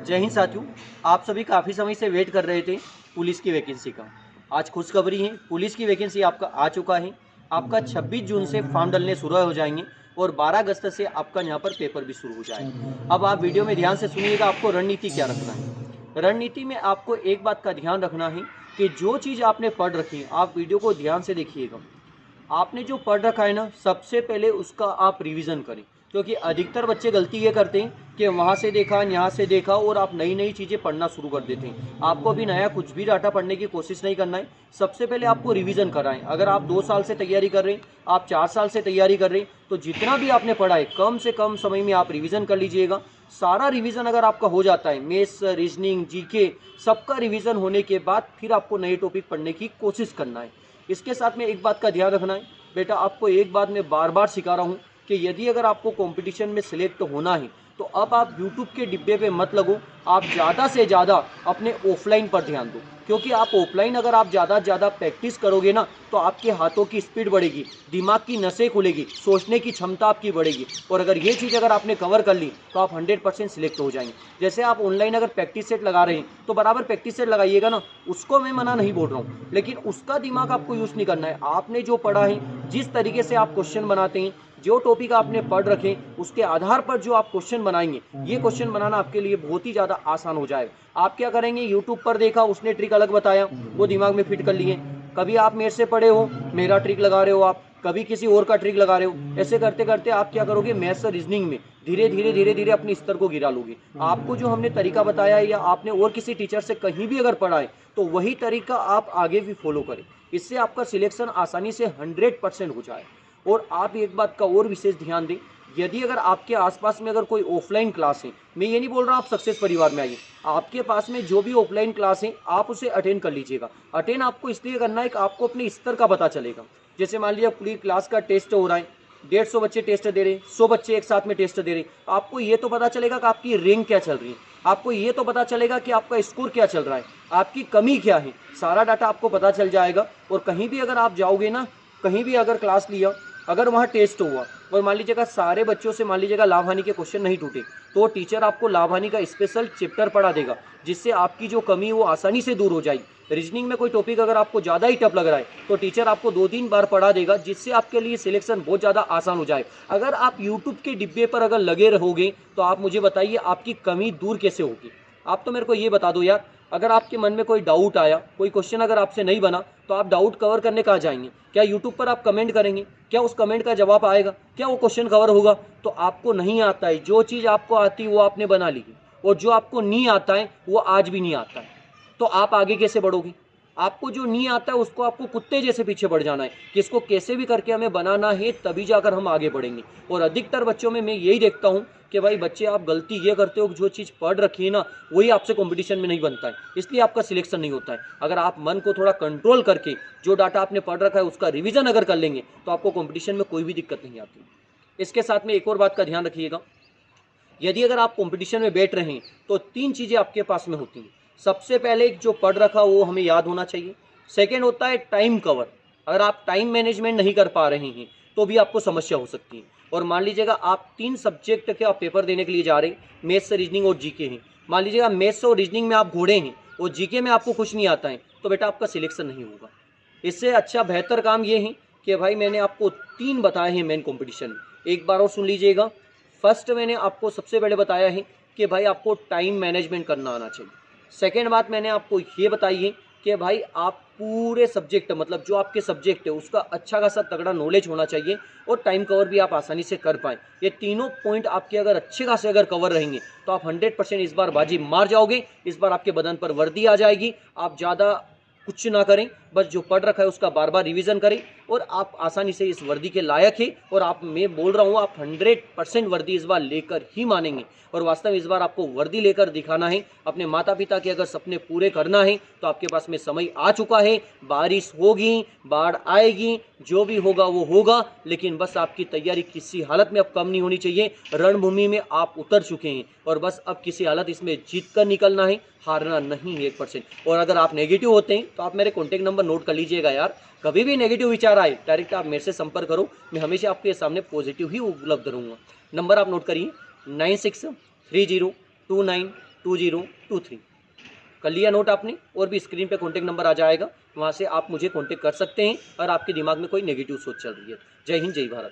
जय हिंद साथियों। आप सभी काफ़ी समय से वेट कर रहे थे पुलिस की वैकेंसी का। आज खुशखबरी है, पुलिस की वैकेंसी आपका आ चुका है। आपका 26 जून से फॉर्म डलने शुरू हो जाएंगे और 12 अगस्त से आपका यहाँ पर पेपर भी शुरू हो जाएगा। अब आप वीडियो में ध्यान से सुनिएगा, आपको रणनीति क्या रखना है। रणनीति में आपको एक बात का ध्यान रखना है कि जो चीज़ आपने पढ़ रखी है, आप वीडियो को ध्यान से देखिएगा। आपने जो पढ़ रखा है ना, सबसे पहले उसका आप रिवीजन करें, क्योंकि अधिकतर बच्चे गलती ये करते हैं कि वहाँ से देखा, यहाँ से देखा और आप नई नई चीज़ें पढ़ना शुरू कर देते हैं। आपको अभी नया कुछ भी डाटा पढ़ने की कोशिश नहीं करना है। सबसे पहले आपको रिवीजन कराएं। अगर आप 2 साल से तैयारी कर रहे हैं, आप 4 साल से तैयारी कर रहे हैं, तो जितना भी आपने पढ़ा है कम से कम समय में आप रिवीजन कर लीजिएगा। सारा रिवीजन अगर आपका हो जाता है, मैथ्स, रीजनिंग, जीके, सबका रिवीजन होने के बाद फिर आपको नए टॉपिक पढ़ने की कोशिश करना है। इसके साथ में एक बात का ध्यान रखना है, बेटा आपको एक बात मैं बार बार सिखा रहा हूँ कि यदि अगर आपको कंपटीशन में सिलेक्ट होना है तो अब आप यूट्यूब के डिब्बे पे मत लगो। आप ज़्यादा से ज़्यादा अपने ऑफलाइन पर ध्यान दो, क्योंकि आप ऑफलाइन अगर आप ज़्यादा से ज़्यादा प्रैक्टिस करोगे ना, तो आपके हाथों की स्पीड बढ़ेगी, दिमाग की नसें खुलेगी, सोचने की क्षमता आपकी बढ़ेगी। और अगर ये चीज़ अगर आपने कवर कर ली तो आप 100% सिलेक्ट हो जाएंगे। जैसे आप ऑनलाइन अगर प्रैक्टिस सेट लगा रहे हैं तो बराबर प्रैक्टिस सेट लगाइएगा ना, उसको मैं मना नहीं बोल रहा हूँ, लेकिन उसका दिमाग आपको यूज़ नहीं करना है। आपने जो पढ़ा है, जिस तरीके से आप क्वेश्चन बनाते हैं, जो टॉपिक आपने पढ़ रखे, उसके आधार पर जो आप क्वेश्चन बनाएंगे, ये क्वेश्चन बनाना आपके लिए बहुत ही ज़्यादा आसान हो जाएगा। आप क्या करेंगे, यूट्यूब पर देखा, उसने ट्रिक अलग बताया, वो दिमाग में फिट कर लिए। कभी आप मेरे से पढ़े हो, मेरा ट्रिक लगा रहे हो आप, कभी किसी और का ट्रिक लगा रहे हो। ऐसे करते करते आप क्या करोगे, मैथ्स और रीजनिंग में धीरे धीरे धीरे धीरे अपने स्तर को गिरा लोगे। आपको जो हमने तरीका बताया है या आपने और किसी टीचर से कहीं भी अगर पढ़ा है, तो वही तरीका आप आगे भी फॉलो करें। इससे आपका सिलेक्शन आसानी से 100% हो जाए। और आप एक बात का और विशेष ध्यान दें, यदि अगर आपके आसपास में अगर कोई ऑफलाइन क्लास है, मैं ये नहीं बोल रहा आप सक्सेस परिवार में आइए, आपके पास में जो भी ऑफलाइन क्लास है आप उसे अटेंड कर लीजिएगा। अटेंड आपको इसलिए करना है कि आपको अपने स्तर का पता चलेगा। जैसे मान लीजिए पूरी क्लास का टेस्ट हो रहा है, 150 बच्चे टेस्ट दे रहे हैं, 100 बच्चे एक साथ में टेस्ट दे रहे हैं, आपको ये तो पता चलेगा कि आपकी रैंक क्या चल रही है, आपको ये तो पता चलेगा कि आपका स्कोर क्या चल रहा है, आपकी कमी क्या है, सारा डाटा आपको पता चल जाएगा। और कहीं भी अगर आप जाओगे ना, कहीं भी अगर क्लास लिया, अगर वहाँ टेस्ट हुआ और मान लीजिएगा सारे बच्चों से मान लीजिएगा लाभ हानि के क्वेश्चन नहीं टूटे, तो टीचर आपको लाभ हानि का स्पेशल चैप्टर पढ़ा देगा, जिससे आपकी जो कमी है वो आसानी से दूर हो जाएगी। रीजनिंग में कोई टॉपिक अगर आपको ज़्यादा ही टफ लग रहा है तो टीचर आपको 2-3 बार पढ़ा देगा, जिससे आपके लिए सिलेक्शन बहुत ज़्यादा आसान हो जाए। अगर आप यूट्यूब के डिब्बे पर अगर लगे रहोगे तो आप मुझे बताइए आपकी कमी दूर कैसे होगी। आप तो मेरे को ये बता दो यार, अगर आपके मन में कोई डाउट आया, कोई क्वेश्चन अगर आपसे नहीं बना, तो आप डाउट कवर करने कहाँ जाएंगे? क्या यूट्यूब पर आप कमेंट करेंगे? क्या उस कमेंट का जवाब आएगा? क्या वो क्वेश्चन कवर होगा? तो आपको नहीं आता है, जो चीज़ आपको आती है वो आपने बना ली है, और जो आपको नहीं आता है वो आज भी नहीं आता है, तो आप आगे कैसे बढ़ोगे? आपको जो नहीं आता है उसको आपको कुत्ते जैसे पीछे बढ़ जाना है कि इसको कैसे भी करके हमें बनाना है, तभी जाकर हम आगे बढ़ेंगे। और अधिकतर बच्चों में मैं यही देखता हूँ कि भाई बच्चे आप गलती ये करते हो कि जो चीज़ पढ़ रखी है ना, वही आपसे कंपटीशन में नहीं बनता है, इसलिए आपका सिलेक्शन नहीं होता है। अगर आप मन को थोड़ा कंट्रोल करके जो डाटा आपने पढ़ रखा है उसका रिवीजन अगर कर लेंगे तो आपको कंपटीशन में कोई भी दिक्कत नहीं आती। इसके साथ में एक और बात का ध्यान रखिएगा, यदि अगर आप कंपटीशन में बैठ रहे हैं तो 3 चीज़ें आपके पास में होती हैं। सबसे पहले जो पढ़ रखा वो हमें याद होना चाहिए। सेकेंड होता है टाइम कवर। अगर आप टाइम मैनेजमेंट नहीं कर पा रहे हैं तो भी आपको समस्या हो सकती है। और मान लीजिएगा आप 3 सब्जेक्ट के आप पेपर देने के लिए जा रहे हैं, मैथ्स, रीजनिंग और जीके हैं। मान लीजिएगा मैथ्स और रीजनिंग में आप घोड़े हैं और जीके में आपको कुछ नहीं आता है, तो बेटा आपका सिलेक्शन नहीं होगा। इससे अच्छा बेहतर काम ये है कि भाई मैंने आपको 3 बताए हैं मेन कंपटीशन में, एक बार और सुन लीजिएगा। फर्स्ट मैंने आपको सबसे पहले बताया है कि भाई आपको टाइम मैनेजमेंट करना आना चाहिए। सेकेंड बात मैंने आपको ये बताई है कि भाई आप पूरे सब्जेक्ट, मतलब जो आपके सब्जेक्ट है उसका अच्छा खासा तगड़ा नॉलेज होना चाहिए, और टाइम कवर भी आप आसानी से कर पाएँ। ये तीनों पॉइंट आपके अगर अच्छे खासे अगर कवर रहेंगे तो आप 100% इस बार बाजी मार जाओगे। इस बार आपके बदन पर वर्दी आ जाएगी। आप ज़्यादा कुछ ना करें, बस जो पढ़ रखा है उसका बार बार रिवीजन करें और आप आसानी से इस वर्दी के लायक हैं। और आप, मैं बोल रहा हूँ, आप 100% वर्दी इस बार लेकर ही मानेंगे। और वास्तव में इस बार आपको वर्दी लेकर दिखाना है। अपने माता पिता के अगर सपने पूरे करना है तो आपके पास में समय आ चुका है। बारिश होगी, बाढ़ आएगी, जो भी होगा वो होगा, लेकिन बस आपकी तैयारी किसी हालत में अब कम नहीं होनी चाहिए। रणभूमि में आप उतर चुके हैं और बस अब किसी हालत इसमें जीत कर निकलना है, हारना नहीं है 1%। और अगर आप नेगेटिव होते हैं तो आप मेरे कॉन्टैक्ट नंबर नोट कर लीजिएगा यार। कभी भी नेगेटिव विचार आए डायरेक्ट आप मेरे से संपर्क करो, मैं हमेशा आपके सामने पॉजिटिव ही उपलब्ध रहूँगा। नंबर आप नोट करिए 963029 2023। कर लिया नोट आपने? और भी स्क्रीन पे कॉन्टैक्ट नंबर आ जाएगा, वहाँ से आप मुझे कॉन्टैक्ट कर सकते हैं और आपके दिमाग में कोई नेगेटिव सोच चल रही है। जय हिंद, जय भारत।